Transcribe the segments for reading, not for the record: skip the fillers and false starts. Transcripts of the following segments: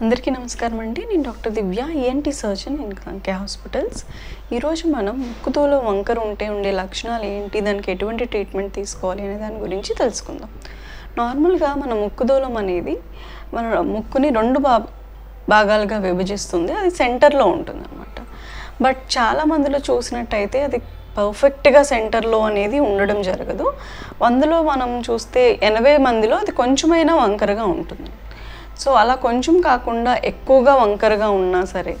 అందరికీ నమస్కారం అండి. నేను doctor Divya, ENT surgeon in Kanke hospitals. ఈరోజు మనం ముక్కుతోలో వంకర ఉండే లక్షణాలు ఏంటి, దానికి ఎటువంటి ట్రీట్మెంట్ తీసుకోవాలి అనే దాని గురించి తెలుసుకుందాం. నార్మల్గా మన ముక్కుదూలం అనేది మన ముక్కుని రెండు భాగాలుగా విభజిస్తుంది. అది సెంటర్లో ఉంటుంది అన్నమాట. బట్ చాలామందిలో చూసినట్టయితే అది పర్ఫెక్ట్గా సెంటర్లో అనేది ఉండడం జరగదు. 100లో మనం చూస్తే 80 మందిలో అది కొంచెమైనా వంకరగా ఉంటుంది. సో అలా కొంచెం కాకుండా ఎక్కువగా వంకరగా ఉన్నా సరే,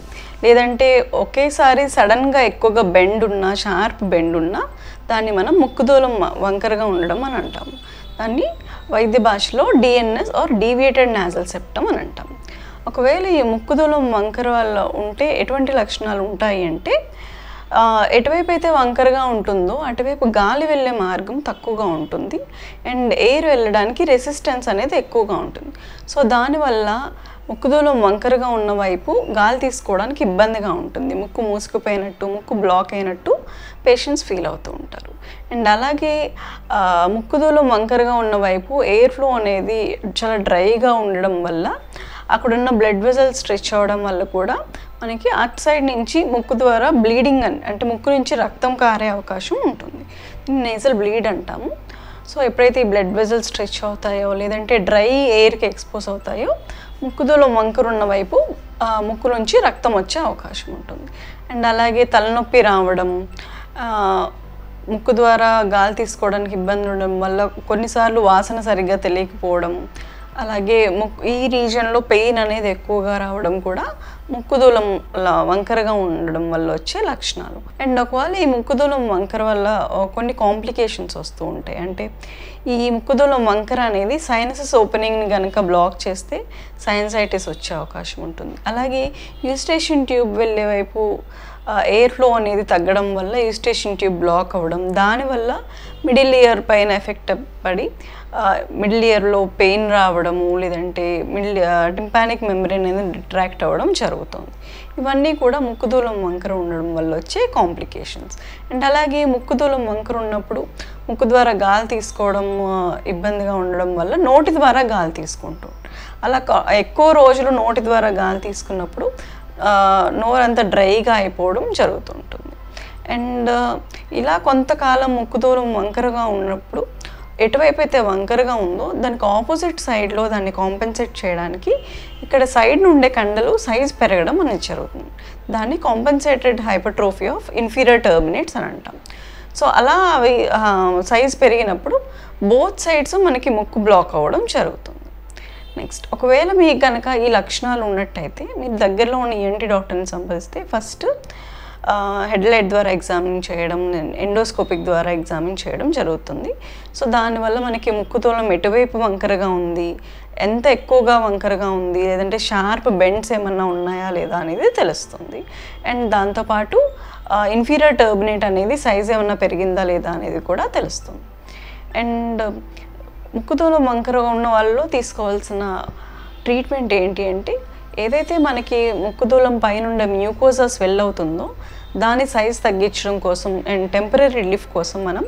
లేదంటే ఒకేసారి సడన్గా ఎక్కువగా బెండ్ ఉన్నా, షార్ప్ బెండ్ ఉన్నా దాన్ని మనం ముక్కుదూలం వంకరగా ఉండడం అని అంటాము. దాన్ని వైద్య భాషలో DNS or deviated nasal septum అని అంటాం. ఒకవేళ ఈ ముక్కుదూలం వంకర వల్ల ఉంటే ఎటువంటి లక్షణాలు ఉంటాయి అంటే, ఎటువైపు అయితే వంకరగా ఉంటుందో అటువైపు గాలి వెళ్ళే మార్గం తక్కువగా ఉంటుంది అండ్ ఎయిర్ వెళ్ళడానికి రెసిస్టెన్స్ అనేది ఎక్కువగా ఉంటుంది. సో దానివల్ల ముక్కుదూలం వంకరగా ఉన్న వైపు గాలి తీసుకోవడానికి ఇబ్బందిగా ఉంటుంది. ముక్కు మూసుకుపోయినట్టు, ముక్కు బ్లాక్ అయినట్టు పేషెంట్స్ ఫీల్ అవుతూ ఉంటారు. అండ్ అలాగే ముక్కుదూలం వంకరగా ఉన్న వైపు ఎయిర్ ఫ్లో అనేది చాలా డ్రైగా ఉండడం వల్ల అక్కడున్న బ్లడ్ వెజల్స్ స్ట్రెచ్ అవ్వడం వల్ల కూడా మనకి అట్ సైడ్ నుంచి ముక్కు ద్వారా బ్లీడింగ్ అంటే ముక్కు నుంచి రక్తం కారే అవకాశం ఉంటుంది. నేజల్ బ్లీడ్ అంటాము. సో ఎప్పుడైతే ఈ బ్లడ్ వెజల్స్ స్ట్రెచ్ అవుతాయో, లేదంటే డ్రై ఎయిర్కి ఎక్స్పోజ్ అవుతాయో, ముక్కుదూలం వంకర ఉన్న వైపు ముక్కు నుంచి రక్తం వచ్చే అవకాశం ఉంటుంది. అండ్ అలాగే తలనొప్పి రావడం, ముక్కు ద్వారా గాలి తీసుకోవడానికి ఇబ్బంది ఉండడం వల్ల కొన్నిసార్లు వాసన సరిగ్గా తెలియకపోవడం, అలాగే ఈ రీజన్లో పెయిన్ అనేది ఎక్కువగా రావడం కూడా ముక్కుదూలం వంకరగా ఉండడం వల్ల వచ్చే లక్షణాలు. అండ్ ఒకవేళ ఈ ముక్కుదూలం వంకర వల్ల కొన్ని కాంప్లికేషన్స్ వస్తూ ఉంటాయి. అంటే ఈ ముక్కుదూలం వంకర అనేది సైనసెస్ ఓపెనింగ్ని కనుక బ్లాక్ చేస్తే సైనసైటిస్ వచ్చే అవకాశం ఉంటుంది. అలాగే యూస్టేషన్ ట్యూబ్ వెళ్ళే వైపు ఎయిర్ ఫ్లో అనేది తగ్గడం వల్ల యూస్టేషన్ ట్యూబ్ బ్లాక్ అవ్వడం, దానివల్ల మిడిల్ ఇయర్ పైన ఎఫెక్ట్ పడి మిడిల్ ఇయర్లో పెయిన్ రావడము, లేదంటే టింపానిక్ మెంబ్రేన్ అనేది రిట్రాక్ట్ అవ్వడం జరుగుతుంది. ఇవన్నీ కూడా ముక్కుదూలం వంకర ఉండడం వల్ల వచ్చే కాంప్లికేషన్స్. అండ్ అలాగే ముక్కుదూలం వంకర ఉన్నప్పుడు ముక్కు ద్వారా గాలి తీసుకోవడం ఇబ్బందిగా ఉండడం వల్ల నోటి ద్వారా గాలి తీసుకుంటూ అలా ఎక్కువ రోజులు నోటి ద్వారా గాలి తీసుకున్నప్పుడు నోరంతా డ్రైగా అయిపోవడం జరుగుతుంటుంది. అండ్ ఇలా కొంతకాలం ముక్కుదూలం వంకరగా ఉన్నప్పుడు ఎటువైపు అయితే వంకరగా ఉందో దానికి ఆపోజిట్ సైడ్లో దాన్ని కాంపెన్సేట్ చేయడానికి ఇక్కడ సైడ్ నుండే కండలు సైజ్ పెరగడం అనేది జరుగుతుంది. దాన్ని compensated hypertrophy of inferior terminates అని అంటాం. సో అలా అవి సైజ్ పెరిగినప్పుడు బోత్ సైడ్స్ మనకి ముక్కు బ్లాక్ అవ్వడం జరుగుతుంది. నెక్స్ట్, ఒకవేళ మీకు కనుక ఈ లక్షణాలు ఉన్నట్టయితే మీరు దగ్గరలో ఉన్న ఈఎన్టీ డాక్టర్ని సంప్రదిస్తే ఫస్ట్ హెడ్లైట్ ద్వారా ఎగ్జామిన్ చేయడం, ఎండోస్కోపిక్ ద్వారా ఎగ్జామిన్ చేయడం జరుగుతుంది. సో దానివల్ల మనకి ముక్కుదూలం ఎటువైపు వంకరగా ఉంది, ఎంత ఎక్కువగా వంకరగా ఉంది, లేదంటే షార్ప్ బెండ్స్ ఏమన్నా ఉన్నాయా లేదా అనేది తెలుస్తుంది. అండ్ దాంతోపాటు ఇన్ఫీరియర్ టర్మినేట్ అనేది సైజ్ ఏమన్నా పెరిగిందా లేదా అనేది కూడా తెలుస్తుంది. అండ్ ముక్కుదూలం వంకరగా ఉన్న వాళ్ళలో తీసుకోవాల్సిన ట్రీట్మెంట్ ఏంటి అంటే, ఏదైతే మనకి ముక్కుదూలం పైన మ్యూకోజా స్వెల్ అవుతుందో దాని సైజ్ తగ్గించడం కోసం అండ్ టెంపరీ రిలీఫ్ కోసం మనం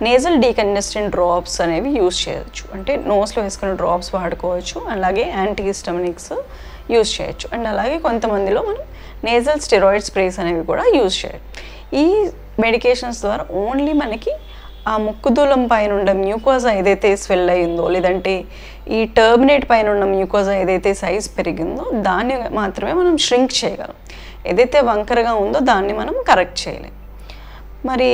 నేజల్ డీకంజెస్టెంట్ డ్రాప్స్ అనేవి యూజ్ చేయొచ్చు. అంటే నోస్లో వేసుకునే డ్రాప్స్ వాడుకోవచ్చు, అలాగే యాంటీహిస్టమినిక్స్ యూజ్ చేయొచ్చు. అండ్ అలాగే కొంతమందిలో మనం నేజల్ స్టెరాయిడ్ స్ప్రేస్ అనేవి కూడా యూజ్ చేయొచ్చు. ఈ మెడికేషన్స్ ద్వారా ఓన్లీ మనకి ఆ ముక్కుదూలం పైన ఉన్న మ్యూకోజా ఏదైతే స్వెల్ అయిందో, లేదంటే ఈ టర్మినేట్ పైన ఉన్న మ్యూకోజా ఏదైతే సైజ్ పెరిగిందో దాన్ని మాత్రమే మనం ష్రింక్ చేయగలం. ఏదైతే వంకరగా ఉందో దాన్ని మనం కరెక్ట్ చేయలేం. మరి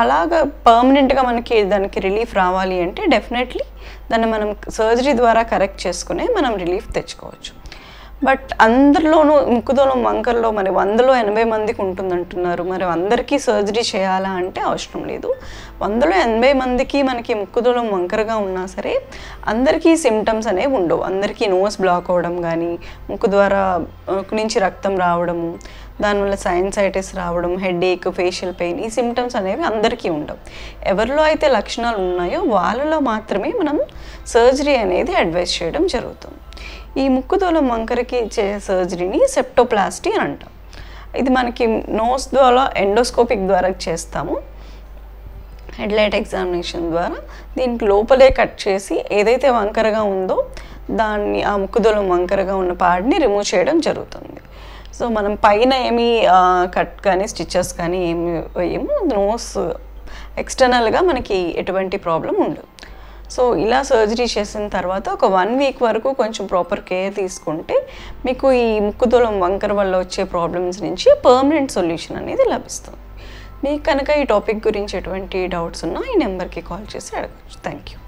అలాగ పర్మనెంట్గా మనకి దానికి రిలీఫ్ రావాలి అంటే డెఫినెట్లీ దాన్ని మనం సర్జరీ ద్వారా కరెక్ట్ చేసుకునే మనం రిలీఫ్ తెచ్చుకోవచ్చు. బట్ అందరిలోనూ ముక్కుదూలం వంకరలో మరి 100లో 80 మందికి ఉంటుందంటున్నారు. మరి అందరికీ సర్జరీ చేయాలా అంటే అవసరం లేదు. 100లో 80 మందికి మనకి ముక్కుదూలం వంకరగా ఉన్నా సరే అందరికీ సిమ్టమ్స్ అనేవి ఉండవు. అందరికీ నోస్ బ్లాక్ అవ్వడం కానీ, ముక్కు ద్వారా ముక్కు నుంచి రక్తం రావడము, దానివల్ల సైనసైటిస్ రావడం, హెడేక్, ఫేషియల్ పెయిన్, ఈ సిమ్టమ్స్ అనేవి అందరికీ ఉండవు. ఎవరిలో అయితే లక్షణాలు ఉన్నాయో వాళ్ళలో మాత్రమే మనం సర్జరీ అనేది అడ్వైస్ చేయడం జరుగుతుంది. ఈ ముక్కుదూలం వంకరకి చేసే సర్జరీని సెప్టోప్లాస్టీ అని అంటాం. ఇది మనకి నోస్ ద్వారా ఎండోస్కోపిక్ ద్వారా చేస్తాము. హెడ్లైట్ ఎగ్జామినేషన్ ద్వారా దీనికి లోపలే కట్ చేసి ఏదైతే వంకరగా ఉందో దాన్ని ఆ ముక్కుదూలం వంకరగా ఉన్న పార్ట్ని రిమూవ్ చేయడం జరుగుతుంది. సో మనం పైన ఏమీ కట్ కానీ స్టిచెస్ కానీ ఏమి వేయము. నోస్ ఎక్స్టర్నల్గా మనకి ఎటువంటి ప్రాబ్లం ఉండదు. సో ఇలా సర్జరీ చేసిన తర్వాత ఒక 1 వీక్ వరకు కొంచెం ప్రాపర్ కేర్ తీసుకుంటే మీకు ఈ ముక్కుదూలం వంకర వల్ల వచ్చే ప్రాబ్లమ్స్ నుంచి పర్మనెంట్ సొల్యూషన్ అనేది లభిస్తుంది. మీకు కనుక ఈ టాపిక్ గురించి ఎటువంటి డౌట్స్ ఉన్నా ఈ నెంబర్కి కాల్ చేసి అడగచ్చు. Thank you.